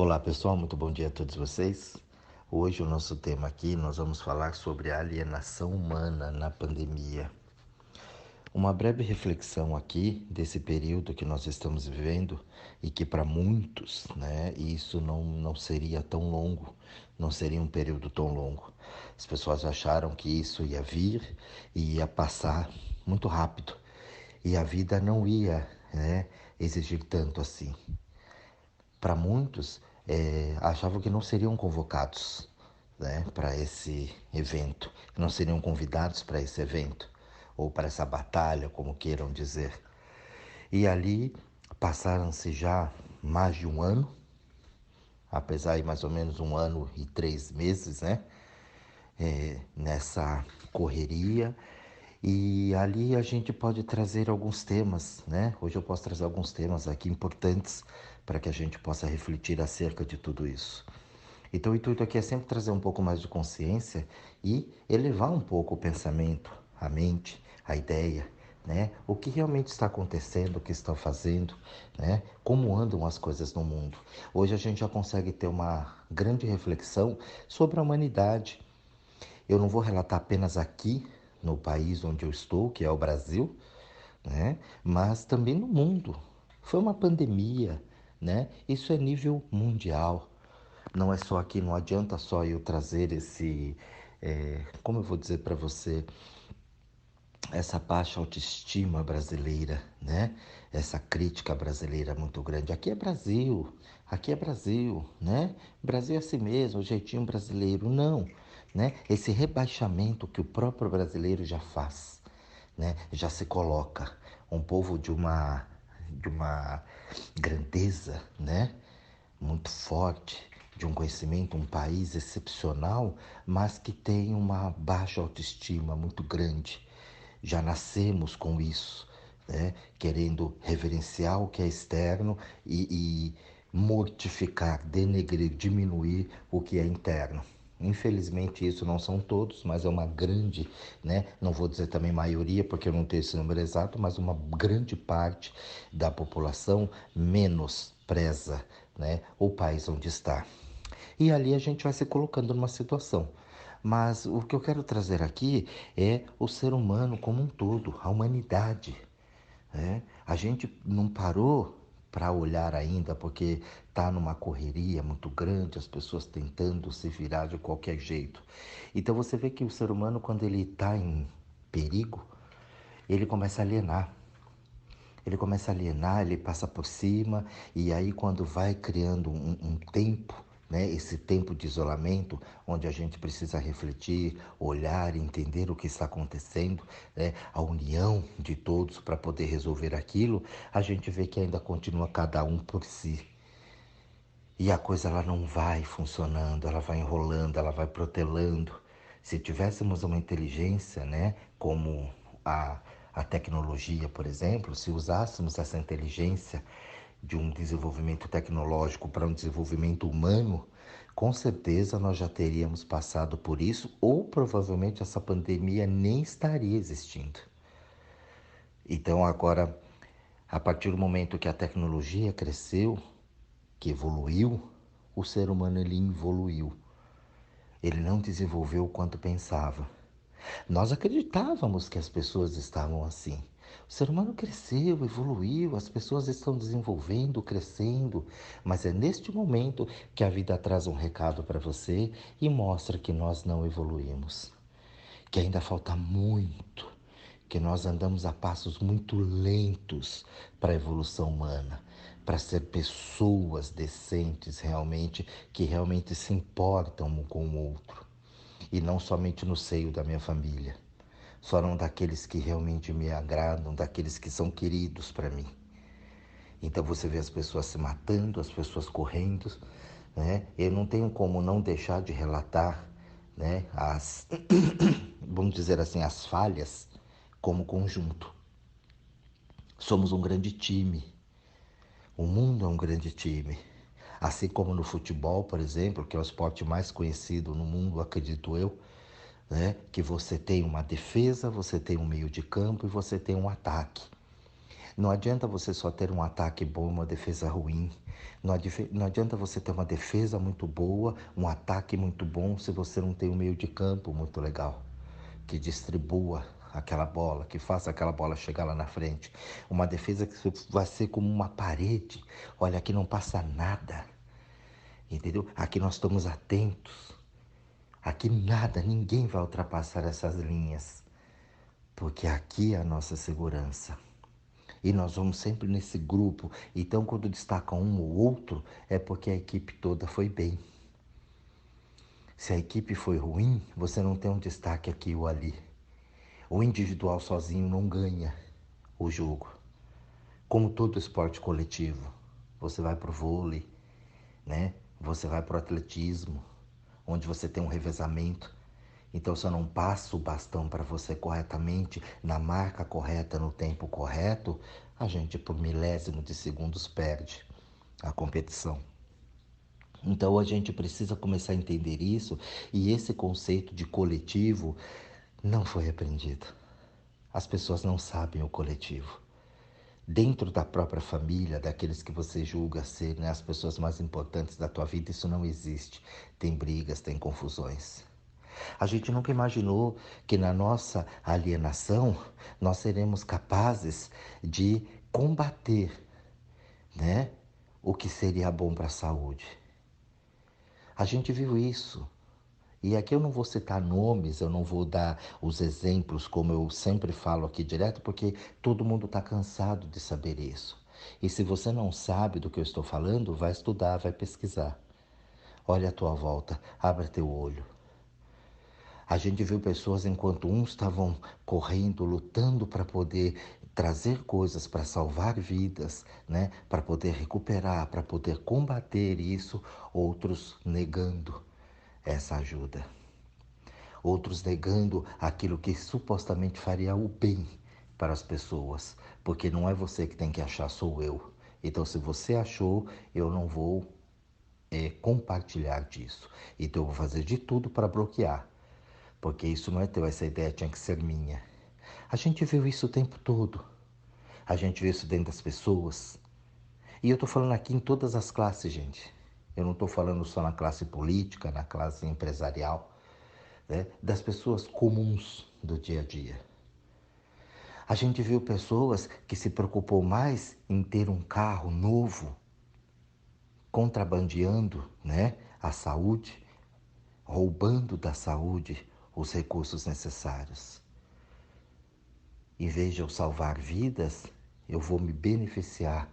Olá pessoal, muito bom dia a todos vocês. Hoje o nosso tema aqui nós vamos falar sobre a alienação humana na pandemia. Uma breve reflexão aqui desse período que nós estamos vivendo e que para muitos, isso não seria tão longo, não seria um período tão longo. As pessoas acharam que isso ia vir e ia passar muito rápido e a vida não ia, exigir tanto assim. Para muitos, achavam que não seriam convocados, para esse evento, não seriam convidados para esse evento, ou para essa batalha, como queiram dizer. E ali passaram-se já mais de um ano, apesar de mais ou menos 1 ano e 3 meses, nessa correria. E ali a gente pode trazer alguns temas, né? Hoje eu posso trazer alguns temas aqui importantes para que a gente possa refletir acerca de tudo isso. Então o intuito aqui é sempre trazer um pouco mais de consciência e elevar um pouco o pensamento, a mente, a ideia, O que realmente está acontecendo, o que estão fazendo, Como andam as coisas no mundo. Hoje a gente já consegue ter uma grande reflexão sobre a humanidade. Eu não vou relatar apenas aqui no país onde eu estou, que é o Brasil, Mas também no mundo. Foi uma pandemia, Isso é nível mundial. Não é só aqui, não adianta só eu trazer como eu vou dizer para você, essa baixa autoestima brasileira, Essa crítica brasileira muito grande. Aqui é Brasil, Brasil é assim mesmo, o jeitinho brasileiro. Não, Esse rebaixamento que o próprio brasileiro já faz, Já se coloca um povo de uma grandeza, Muito forte, de um conhecimento, um país excepcional, mas que tem uma baixa autoestima muito grande. Já nascemos com isso, Querendo reverenciar o que é externo e mortificar, denegrir, diminuir o que é interno. Infelizmente isso não são todos, mas é uma grande, Não vou dizer também maioria, porque eu não tenho esse número exato, mas uma grande parte da população menospreza, o país onde está. E ali a gente vai se colocando numa situação. Mas o que eu quero trazer aqui é o ser humano como um todo, a humanidade. A gente não parou para olhar ainda, porque está numa correria muito grande, as pessoas tentando se virar de qualquer jeito. Então você vê que o ser humano, quando ele está em perigo, ele começa a alienar. Ele começa a alienar, ele passa por cima, e aí quando vai criando um tempo, esse tempo de isolamento, onde a gente precisa refletir, olhar, entender o que está acontecendo, A união de todos para poder resolver aquilo, a gente vê que ainda continua cada um por si. E a coisa ela não vai funcionando, ela vai enrolando, ela vai protelando. Se tivéssemos uma inteligência, como a, a tecnologia, por exemplo, se usássemos essa inteligência de um desenvolvimento tecnológico para um desenvolvimento humano, com certeza nós já teríamos passado por isso, ou provavelmente essa pandemia nem estaria existindo. Então agora, a partir do momento que a tecnologia cresceu, que evoluiu, o ser humano ele evoluiu. Ele não desenvolveu o quanto pensava. Nós acreditávamos que as pessoas estavam assim. O ser humano cresceu, evoluiu, as pessoas estão desenvolvendo, crescendo, mas é neste momento que a vida traz um recado para você e mostra que nós não evoluímos, que ainda falta muito, que nós andamos a passos muito lentos para a evolução humana, para ser pessoas decentes realmente, que realmente se importam um com o outro. E não somente no seio da minha família. Foram daqueles que realmente me agradam, daqueles que são queridos para mim. Então você vê as pessoas se matando, as pessoas correndo, Eu não tenho como não deixar de relatar, as, vamos dizer assim, as falhas como conjunto. Somos um grande time. O mundo é um grande time. Assim como no futebol, por exemplo, que é o esporte mais conhecido no mundo, acredito eu, que você tem uma defesa, você tem um meio de campo e você tem um ataque. Não adianta você só ter um ataque bom e uma defesa ruim. Não adianta você ter uma defesa muito boa, um ataque muito bom, se você não tem um meio de campo muito legal, que distribua aquela bola, que faça aquela bola chegar lá na frente. Uma defesa que vai ser como uma parede. Olha, aqui não passa nada, entendeu? Aqui nós estamos atentos. Aqui nada, ninguém vai ultrapassar essas linhas, porque aqui é a nossa segurança. E nós vamos sempre nesse grupo. Então, quando destaca um ou outro, é porque a equipe toda foi bem. Se a equipe foi ruim, você não tem um destaque aqui ou ali. O individual sozinho não ganha o jogo. Como todo esporte coletivo, você vai para o vôlei, né? Você vai para o atletismo, onde você tem um revezamento. Então, se eu não passo o bastão para você corretamente, na marca correta, no tempo correto, a gente, por milésimo de segundos, perde a competição. Então, a gente precisa começar a entender isso, e esse conceito de coletivo não foi aprendido. As pessoas não sabem o coletivo. Dentro da própria família, daqueles que você julga ser, né, as pessoas mais importantes da tua vida, isso não existe. Tem brigas, tem confusões. A gente nunca imaginou que na nossa alienação nós seremos capazes de combater, né, o que seria bom para a saúde. A gente viu isso. E aqui eu não vou citar nomes, eu não vou dar os exemplos como eu sempre falo aqui direto, porque todo mundo está cansado de saber isso. E se você não sabe do que eu estou falando, vai estudar, vai pesquisar. Olha a tua volta, abre teu olho. A gente viu pessoas enquanto uns estavam correndo, lutando para poder trazer coisas para salvar vidas, né? Para poder recuperar, para poder combater isso, outros negando essa ajuda. Outros negando aquilo que supostamente faria o bem para as pessoas, porque não é você que tem que achar, sou eu. Então, se você achou, eu não vou compartilhar disso. Então, eu vou fazer de tudo para bloquear, porque isso não é teu, essa ideia tinha que ser minha. A gente viu isso o tempo todo. A gente vê isso dentro das pessoas. E eu estou falando aqui em todas as classes, gente. Eu não estou falando só na classe política, na classe empresarial, né? Das pessoas comuns do dia a dia. A gente viu pessoas que se preocupou mais em ter um carro novo, contrabandeando, né, a saúde, roubando da saúde os recursos necessários. Em vez de eu salvar vidas, eu vou me beneficiar.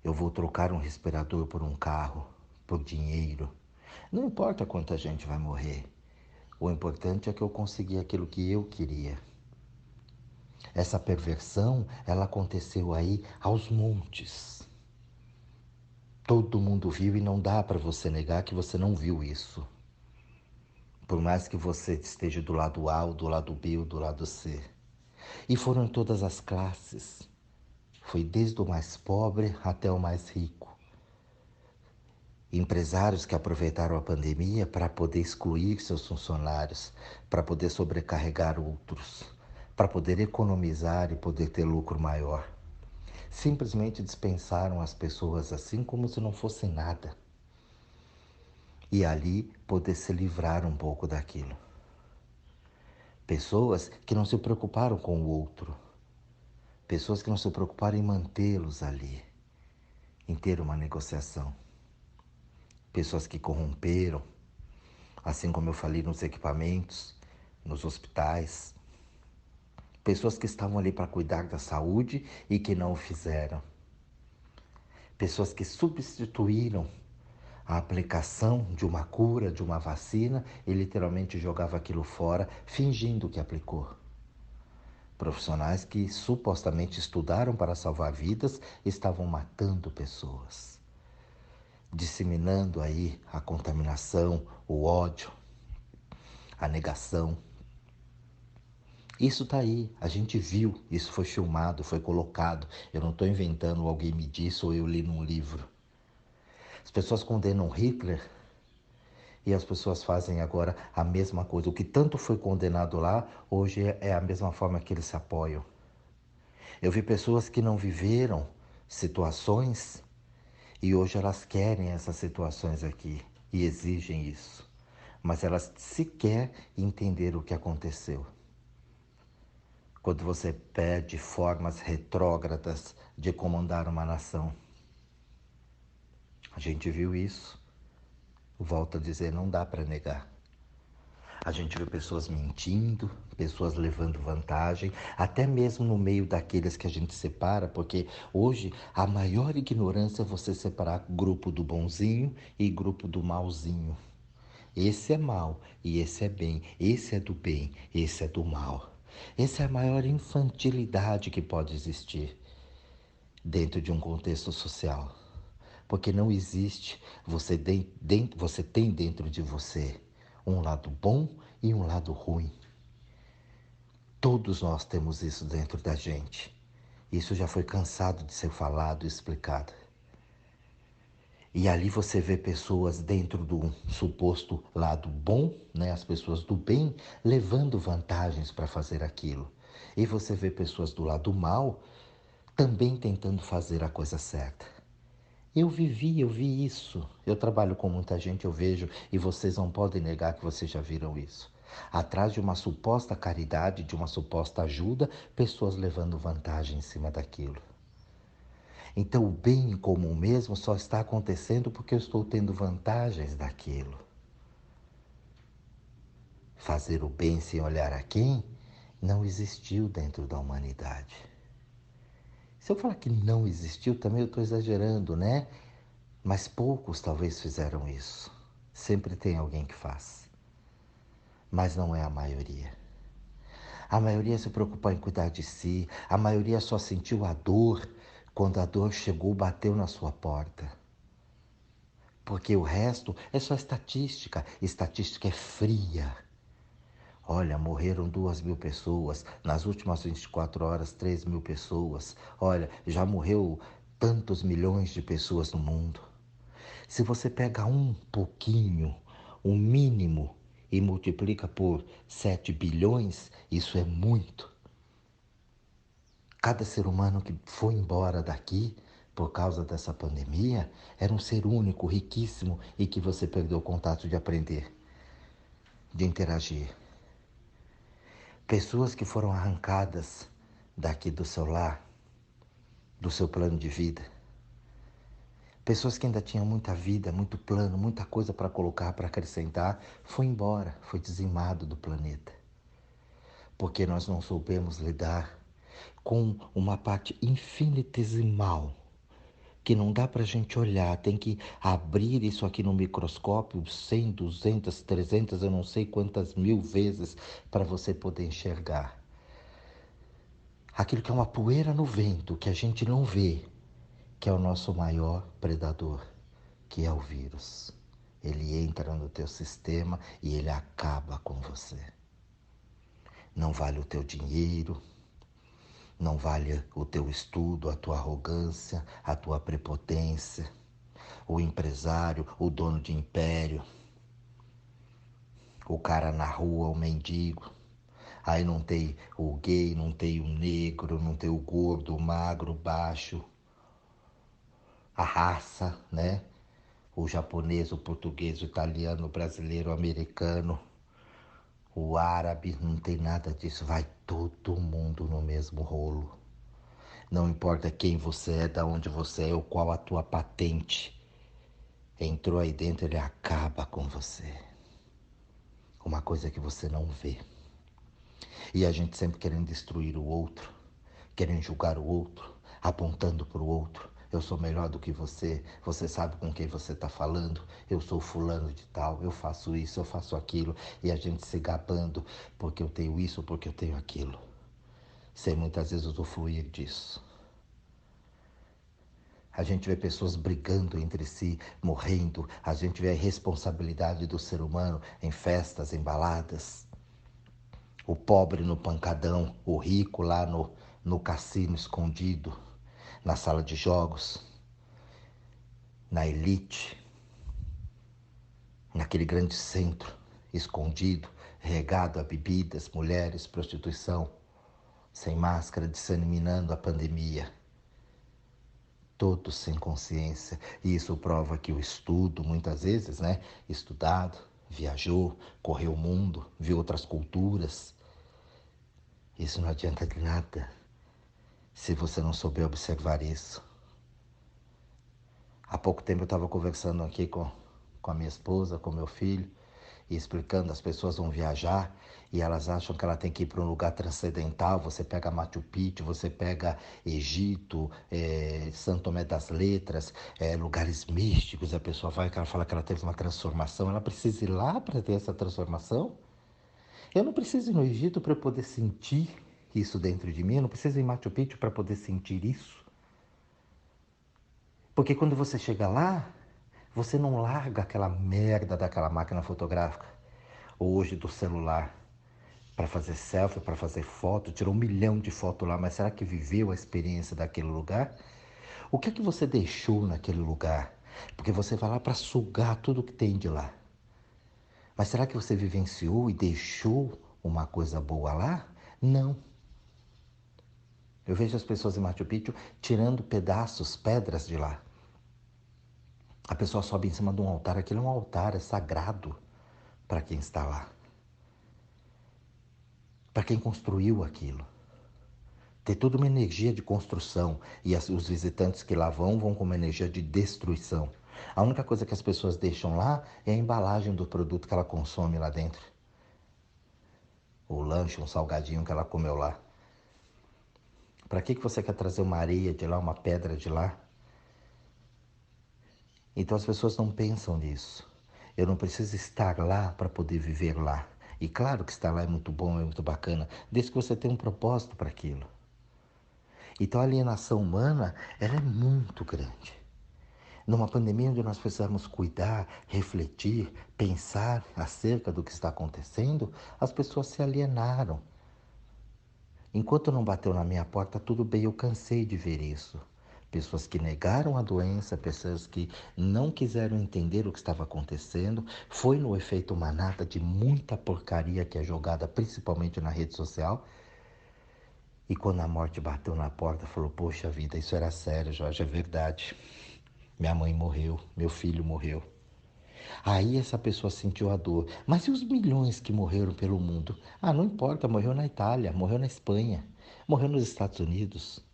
Eu vou trocar um respirador por um carro, por dinheiro. Não importa quanta gente vai morrer. O importante é que eu consegui aquilo que eu queria. Essa perversão, ela aconteceu aí aos montes. Todo mundo viu e não dá para você negar que você não viu isso. Por mais que você esteja do lado A, ou do lado B, ou do lado C. E foram em todas as classes. Foi desde o mais pobre até o mais rico. Empresários que aproveitaram a pandemia para poder excluir seus funcionários, para poder sobrecarregar outros, para poder economizar e poder ter lucro maior. Simplesmente dispensaram as pessoas assim como se não fosse nada. E ali poder se livrar um pouco daquilo. Pessoas que não se preocuparam com o outro. Pessoas que não se preocuparam em mantê-los ali, em ter uma negociação. Pessoas que corromperam, assim como eu falei nos equipamentos, nos hospitais. Pessoas que estavam ali para cuidar da saúde e que não o fizeram. Pessoas que substituíram a aplicação de uma cura, de uma vacina, e literalmente jogava aquilo fora, fingindo que aplicou. Profissionais que supostamente estudaram para salvar vidas estavam matando pessoas, disseminando aí a contaminação, o ódio, a negação. Isso está aí, a gente viu, isso foi filmado, foi colocado. Eu não estou inventando, alguém me disse ou eu li num livro. As pessoas condenam Hitler e as pessoas fazem agora a mesma coisa. O que tanto foi condenado lá, hoje é a mesma forma que eles se apoiam. Eu vi pessoas que não viveram situações e hoje elas querem essas situações aqui e exigem isso. Mas elas sequer entenderam o que aconteceu. Quando você pede formas retrógradas de comandar uma nação. A gente viu isso. Volto a dizer, não dá para negar. A gente vê pessoas mentindo, pessoas levando vantagem, até mesmo no meio daqueles que a gente separa, porque hoje a maior ignorância é você separar grupo do bonzinho e grupo do malzinho. Esse é mal e esse é bem, esse é do bem, esse é do mal. Essa é a maior infantilidade que pode existir dentro de um contexto social. Porque não existe, você tem dentro de você um lado bom e um lado ruim. Todos nós temos isso dentro da gente. Isso já foi cansado de ser falado e explicado. E ali você vê pessoas dentro do suposto lado bom, né? As pessoas do bem levando vantagens para fazer aquilo. E você vê pessoas do lado mal também tentando fazer a coisa certa. Eu vi isso. Eu trabalho com muita gente, eu vejo, e vocês não podem negar que vocês já viram isso. Atrás de uma suposta caridade, de uma suposta ajuda, pessoas levando vantagem em cima daquilo. Então o bem comum mesmo só está acontecendo porque eu estou tendo vantagens daquilo. Fazer o bem sem olhar a quem não existiu dentro da humanidade. Se eu falar que não existiu, também eu estou exagerando, né? Mas poucos talvez fizeram isso. Sempre tem alguém que faz. Mas não é a maioria. A maioria se preocupa em cuidar de si. A maioria só sentiu a dor quando a dor chegou, bateu na sua porta. Porque o resto é só estatística. Estatística é fria. Olha, morreram 2.000 pessoas. Nas últimas 24 horas, 3.000 pessoas. Olha, já morreu tantos milhões de pessoas no mundo. Se você pega um pouquinho, o mínimo, e multiplica por 7 bilhões, isso é muito. Cada ser humano que foi embora daqui por causa dessa pandemia era um ser único, riquíssimo e que você perdeu o contato de aprender, de interagir. Pessoas que foram arrancadas daqui do seu lar, do seu plano de vida. Pessoas que ainda tinham muita vida, muito plano, muita coisa para colocar, para acrescentar, foi embora, foi dizimado do planeta. Porque nós não soubemos lidar com uma parte infinitesimal que não dá para a gente olhar, tem que abrir isso aqui no microscópio 100, 200, 300, eu não sei quantas mil vezes para você poder enxergar. Aquilo que é uma poeira no vento, que a gente não vê, que é o nosso maior predador, que é o vírus. Ele entra no teu sistema e ele acaba com você. Não vale o teu dinheiro, não vale o teu estudo, a tua arrogância, a tua prepotência, o empresário, o dono de império, o cara na rua, o mendigo. Aí não tem o gay, não tem o negro, não tem o gordo, o magro, o baixo, a raça, né? O japonês, o português, o italiano, o brasileiro, o americano, o árabe, não tem nada disso. Vai todo mundo no mesmo rolo. Não importa quem você é, de onde você é ou qual a tua patente. Entrou aí dentro, ele acaba com você. Uma coisa que você não vê. E a gente sempre querendo destruir o outro, querendo julgar o outro, apontando para o outro. Eu sou melhor do que você sabe com quem você está falando, eu sou fulano de tal, eu faço isso, eu faço aquilo, e a gente se gabando porque eu tenho isso, porque eu tenho aquilo, sem muitas vezes usufruir disso. A gente vê pessoas brigando entre si, morrendo, a gente vê a irresponsabilidade do ser humano em festas, em baladas. O pobre no pancadão, o rico lá no cassino escondido, na sala de jogos, na elite, naquele grande centro, escondido, regado a bebidas, mulheres, prostituição. sem máscara, disseminando a pandemia. Todos sem consciência. E isso prova que o estudo, muitas vezes, né? Estudado, viajou, correu o mundo, viu outras culturas. Isso não adianta de nada se você não souber observar isso. Há pouco tempo eu estava conversando aqui com a minha esposa, com meu filho, e explicando, as pessoas vão viajar e elas acham que ela tem que ir para um lugar transcendental. Você pega Machu Picchu, você pega Egito, São Tomé das Letras, lugares místicos. A pessoa vai, ela fala que ela teve uma transformação. Ela precisa ir lá para ter essa transformação? Eu não preciso ir no Egito para eu poder sentir isso dentro de mim. Eu não preciso ir em Machu Picchu para poder sentir isso. Porque quando você chega lá, você não larga aquela merda daquela máquina fotográfica, ou hoje do celular, para fazer selfie, para fazer foto, tirou 1 milhão de fotos lá, mas será que viveu a experiência daquele lugar? O que é que você deixou naquele lugar? Porque você vai lá para sugar tudo que tem de lá. Mas será que você vivenciou e deixou uma coisa boa lá? Não. Eu vejo as pessoas em Machu Picchu tirando pedaços, pedras de lá. A pessoa sobe em cima de um altar, aquilo é um altar, é sagrado para quem está lá. Para quem construiu aquilo. Tem toda uma energia de construção e os visitantes que lá vão com uma energia de destruição. A única coisa que as pessoas deixam lá é a embalagem do produto que ela consome lá dentro. O lanche, um salgadinho que ela comeu lá. Para que você quer trazer uma areia de lá, uma pedra de lá? Então as pessoas não pensam nisso. Eu não preciso estar lá para poder viver lá. E claro que estar lá é muito bom, é muito bacana, desde que você tenha um propósito para aquilo. Então a alienação humana, ela é muito grande. Numa pandemia onde nós precisamos cuidar, refletir, pensar acerca do que está acontecendo, as pessoas se alienaram. Enquanto não bateu na minha porta, tudo bem, eu cansei de ver isso. Pessoas que negaram a doença, pessoas que não quiseram entender o que estava acontecendo. Foi no efeito manada de muita porcaria que é jogada principalmente na rede social. E quando a morte bateu na porta, falou, poxa vida, isso era sério, Jorge, é verdade. Minha mãe morreu, meu filho morreu. Aí essa pessoa sentiu a dor. Mas e os milhões que morreram pelo mundo? Ah, não importa, morreu na Itália, morreu na Espanha, morreu nos Estados Unidos.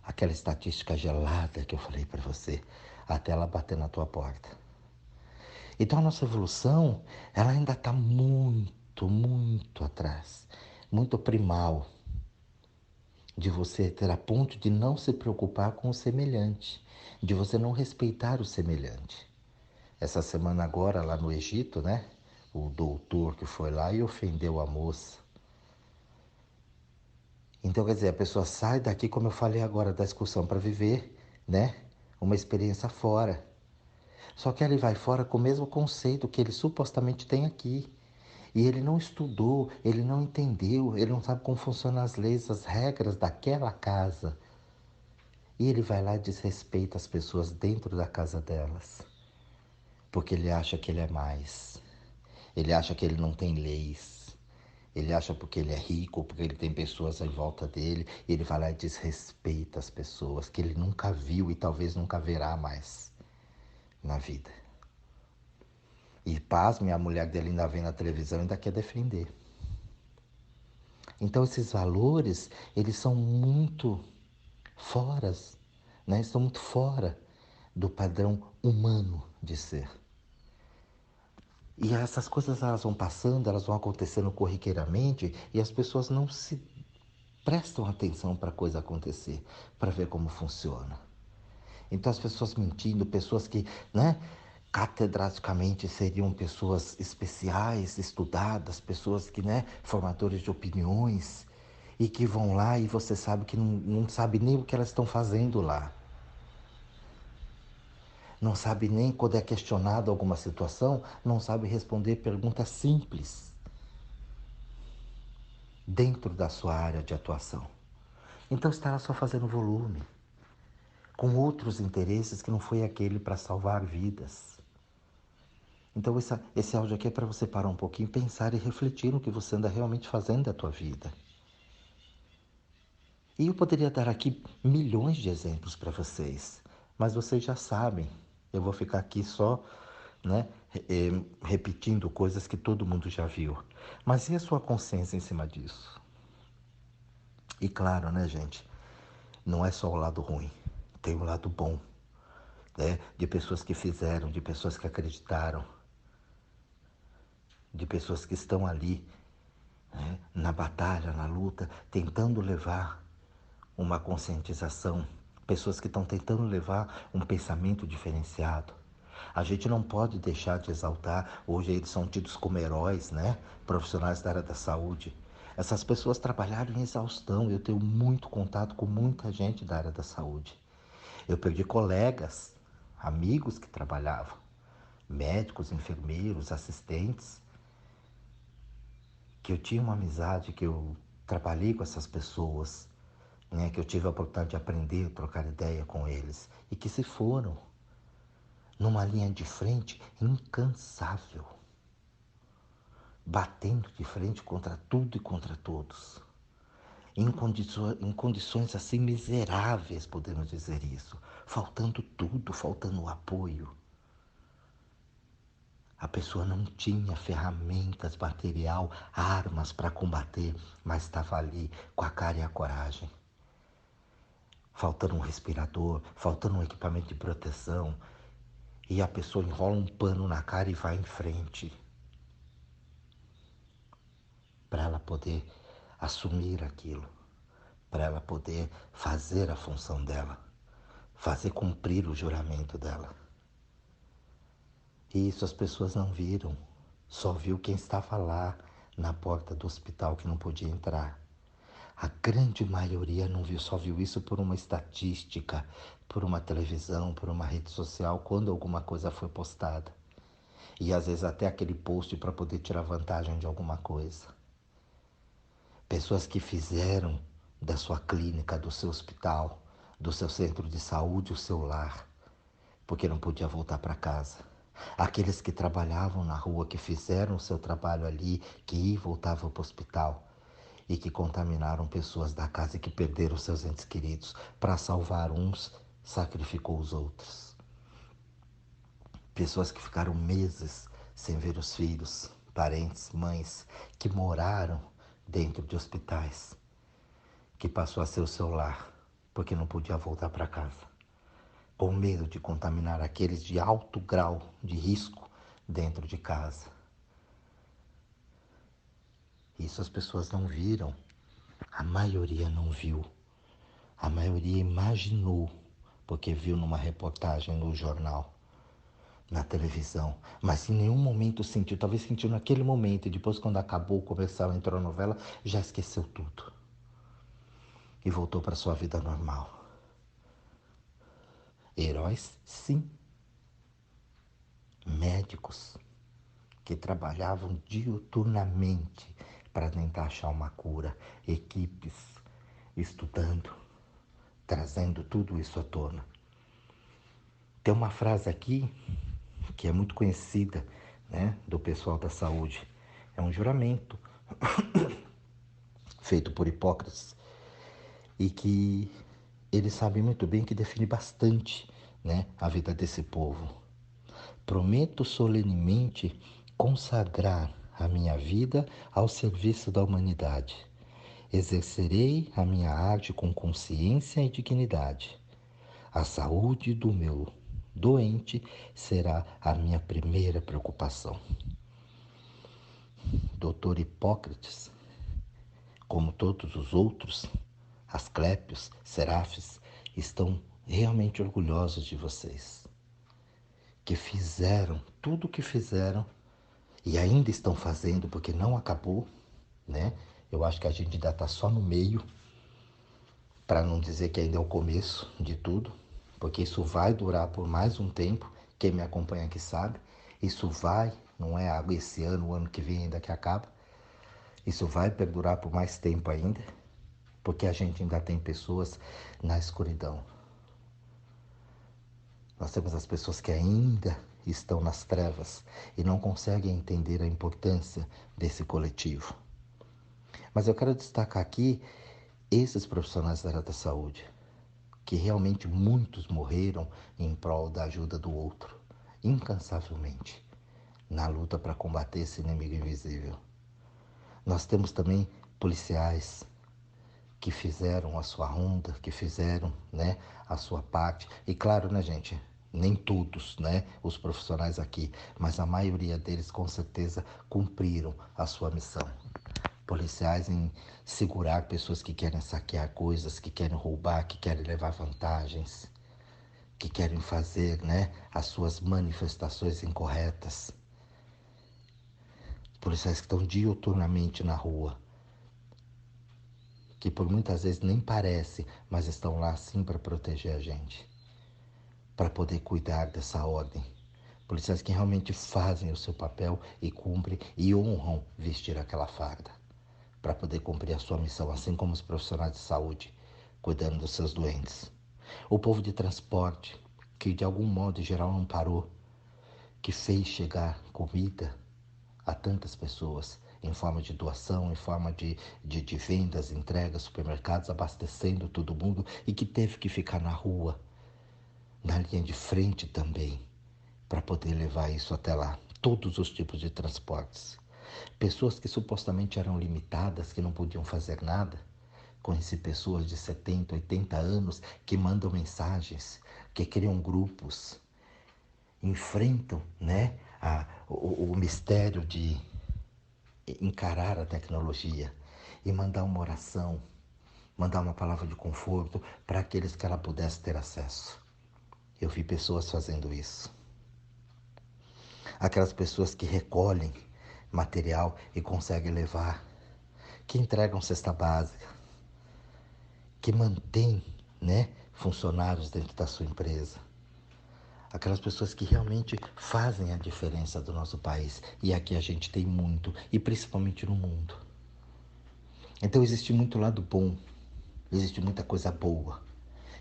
Aquela estatística gelada que eu falei para você, até ela bater na tua porta. Então a nossa evolução, ela ainda está muito atrás, muito primal, de você ter a ponto de não se preocupar com o semelhante, de você não respeitar o semelhante. Essa semana agora, lá no Egito, né? O doutor que foi lá e ofendeu a moça. Então, quer dizer, a pessoa sai daqui, como eu falei agora, da excursão para viver, né? Uma experiência fora. Só que ele vai fora com o mesmo conceito que ele supostamente tem aqui. E ele não estudou, ele não entendeu, ele não sabe como funcionam as leis, as regras daquela casa. E ele vai lá e desrespeita as pessoas dentro da casa delas. Porque ele acha que ele é mais. Ele acha que ele não tem leis. Ele acha porque ele é rico, porque ele tem pessoas em volta dele, ele vai lá e desrespeita as pessoas que ele nunca viu e talvez nunca verá mais na vida. E pasme, a mulher dele ainda vem na televisão e ainda quer defender. Então esses valores, eles são muito fora, né? Estão muito fora do padrão humano de ser. E essas coisas elas vão passando, elas vão acontecendo corriqueiramente e as pessoas não se prestam atenção para a coisa acontecer, para ver como funciona. Então as pessoas mentindo, pessoas que, né, catedraticamente seriam pessoas especiais, estudadas, pessoas que, né, formadores de opiniões, e que vão lá e você sabe que não sabe nem o que elas estão fazendo lá. Não sabe nem quando é questionado alguma situação, não sabe responder perguntas simples dentro da sua área de atuação. Então está lá só fazendo volume, com outros interesses que não foi aquele para salvar vidas. Então esse áudio aqui é para você parar um pouquinho, pensar e refletir no que você anda realmente fazendo da tua vida. E eu poderia dar aqui milhões de exemplos para vocês, mas vocês já sabem. Eu vou ficar aqui só, né, repetindo coisas que todo mundo já viu. Mas e a sua consciência em cima disso? E claro, né, gente, não é só o lado ruim, tem o lado bom, né, de pessoas que fizeram, de pessoas que acreditaram, de pessoas que estão ali, né, na batalha, na luta, tentando levar uma conscientização, pessoas que estão tentando levar um pensamento diferenciado. A gente não pode deixar de exaltar, hoje eles são tidos como heróis, né? Profissionais da área da saúde. Essas pessoas trabalharam em exaustão, eu tenho muito contato com muita gente da área da saúde. Eu perdi colegas, amigos que trabalhavam, médicos, enfermeiros, assistentes, que eu tinha uma amizade, que eu trabalhei com essas pessoas, né, que eu tive a oportunidade de aprender, trocar ideia com eles, e que se foram numa linha de frente incansável, batendo de frente contra tudo e contra todos, em condições assim miseráveis, podemos dizer isso, faltando tudo, faltando o apoio. A pessoa não tinha ferramentas, material, armas para combater, mas estava ali com a cara e a coragem. Faltando um respirador, faltando um equipamento de proteção, e a pessoa enrola um pano na cara e vai em frente para ela poder assumir aquilo, para ela poder fazer a função dela, fazer cumprir o juramento dela. E isso as pessoas não viram, só viu quem estava lá na porta do hospital que não podia entrar. A grande maioria não viu, só viu isso por uma estatística, por uma televisão, por uma rede social, quando alguma coisa foi postada. E às vezes até aquele post para poder tirar vantagem de alguma coisa. Pessoas que fizeram da sua clínica, do seu hospital, do seu centro de saúde, o seu lar, porque não podia voltar para casa. Aqueles que trabalhavam na rua, que fizeram o seu trabalho ali, que iam e voltavam para o hospital e que contaminaram pessoas da casa e que perderam seus entes queridos. Para salvar uns, sacrificou os outros. Pessoas que ficaram meses sem ver os filhos, parentes, mães, que moraram dentro de hospitais, que passou a ser o seu lar, porque não podia voltar para casa, com medo de contaminar aqueles de alto grau de risco dentro de casa. Isso as pessoas não viram, a maioria não viu, a maioria imaginou, porque viu numa reportagem no jornal, na televisão, mas em nenhum momento sentiu, talvez sentiu naquele momento, e depois quando acabou o comercial, entrou a novela, já esqueceu tudo e voltou para sua vida normal. Heróis, sim. Médicos que trabalhavam diuturnamente para tentar achar uma cura, equipes estudando, trazendo tudo isso à tona. Tem uma frase aqui que é muito conhecida, né, do pessoal da saúde. É um juramento feito por Hipócrates e que ele sabe muito bem que define bastante, né, a vida desse povo. Prometo solenemente consagrar a minha vida ao serviço da humanidade. Exercerei a minha arte com consciência e dignidade. A saúde do meu doente será a minha primeira preocupação. Doutor Hipócrates, como todos os outros, Asclépios, Serafes, estão realmente orgulhosos de vocês, que fizeram tudo o que fizeram e ainda estão fazendo, porque não acabou, né? Eu acho que a gente ainda está só no meio, para não dizer que ainda é o começo de tudo, porque isso vai durar por mais um tempo. Quem me acompanha aqui sabe, isso vai, não é esse ano, o ano que vem ainda que acaba, isso vai perdurar por mais tempo ainda, porque a gente ainda tem pessoas na escuridão. Nós temos as pessoas que ainda estão nas trevas e não conseguem entender a importância desse coletivo. Mas eu quero destacar aqui Esses profissionais da área da saúde, que realmente muitos morreram em prol da ajuda do outro, incansavelmente, na luta para combater esse inimigo invisível. Nós temos também policiais que fizeram a sua ronda, que fizeram, né, a sua parte. E claro, né, gente, nem todos, né, os profissionais aqui, mas a maioria deles com certeza cumpriram a sua missão. Policiais em segurar pessoas que querem saquear coisas, que querem roubar, que querem levar vantagens, que querem fazer, né, as suas manifestações incorretas. Policiais que estão diuturnamente na rua, que por muitas vezes nem parece, mas estão lá sim para proteger a gente, para poder cuidar dessa ordem. Policiais que realmente fazem o seu papel e cumprem e honram vestir aquela farda, para poder cumprir a sua missão, assim como os profissionais de saúde, cuidando dos seus doentes. O povo de transporte, que de algum modo em geral não parou, que fez chegar comida a tantas pessoas, em forma de doação, em forma de vendas, entregas, supermercados, abastecendo todo mundo e que teve que ficar na rua, na linha de frente também, para poder levar isso até lá. Todos os tipos de transportes. Pessoas que supostamente eram limitadas, que não podiam fazer nada. Conheci pessoas de 70, 80 anos que mandam mensagens, que criam grupos, enfrentam, né, o mistério de encarar a tecnologia e mandar uma oração, mandar uma palavra de conforto para aqueles que ela pudesse ter acesso. Eu vi pessoas fazendo isso. Aquelas pessoas que recolhem material e conseguem levar, que entregam cesta básica, que mantêm, né, funcionários dentro da sua empresa. Aquelas pessoas que realmente fazem a diferença do nosso país. E aqui a gente tem muito, e principalmente no mundo. Então existe muito lado bom, existe muita coisa boa.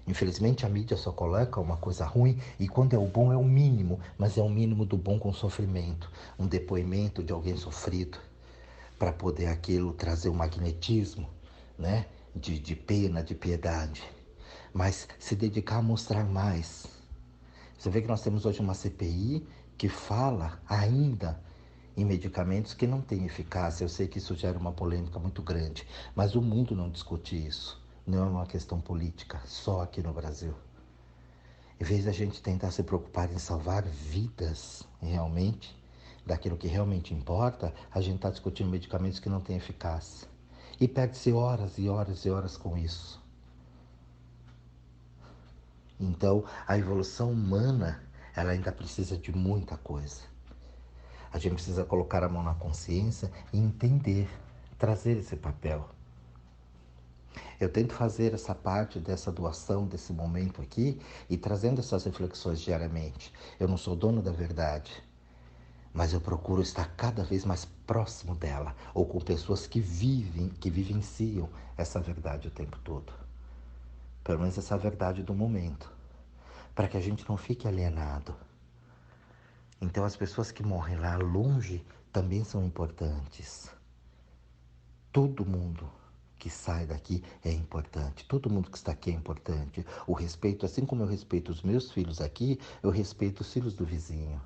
Infelizmente a mídia só coloca uma coisa ruim e quando é o bom é o mínimo, mas é o mínimo do bom com sofrimento. Um depoimento de alguém sofrido para poder aquilo trazer um magnetismo, né? De pena, de piedade. Mas se dedicar a mostrar mais. Você vê que nós temos hoje uma CPI que fala ainda em medicamentos que não têm eficácia. Eu sei que isso gera uma polêmica muito grande, mas o mundo não discute isso. Não é uma questão política, só aqui no Brasil. Em vez da gente tentar se preocupar em salvar vidas realmente, daquilo que realmente importa, a gente está discutindo medicamentos que não têm eficácia. E perde-se horas e horas e horas com isso. Então, a evolução humana, ela ainda precisa de muita coisa. A gente precisa colocar a mão na consciência e entender, trazer esse papel. Eu tento fazer essa parte dessa doação, desse momento aqui, e trazendo essas reflexões diariamente. Eu não sou dono da verdade, mas eu procuro estar cada vez mais próximo dela, ou com pessoas que vivem, que vivenciam essa verdade o tempo todo. Pelo menos essa verdade do momento, para que a gente não fique alienado. Então as pessoas que morrem lá longe também são importantes. Todo mundo que sai daqui é importante. Todo mundo que está aqui é importante. O respeito, assim como eu respeito os meus filhos aqui, eu respeito os filhos do vizinho.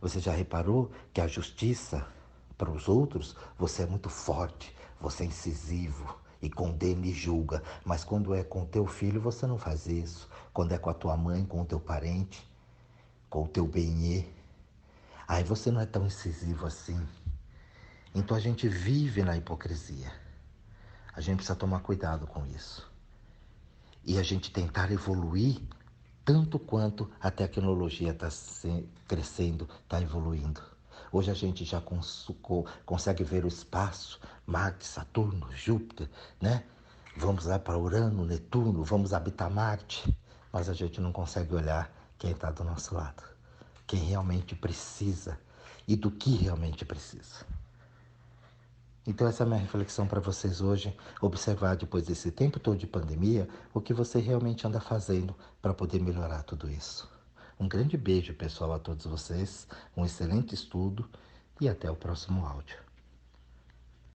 Você já reparou que a justiça para os outros, você é muito forte, você é incisivo e condena e julga. Mas quando é com o teu filho, você não faz isso. Quando é com a tua mãe, com o teu parente, com o teu benê, aí você não é tão incisivo assim. Então a gente vive na hipocrisia. A gente precisa tomar cuidado com isso. E a gente tentar evoluir tanto quanto a tecnologia está crescendo, está evoluindo. Hoje a gente já consegue ver o espaço, Marte, Saturno, Júpiter, né? Vamos lá para Urano, Netuno, vamos habitar Marte. Mas a gente não consegue olhar quem está do nosso lado. Quem realmente precisa e do que realmente precisa. Então essa é a minha reflexão para vocês hoje, observar depois desse tempo todo de pandemia, o que você realmente anda fazendo para poder melhorar tudo isso. Um grande beijo, pessoal, a todos vocês, um excelente estudo e até o próximo áudio.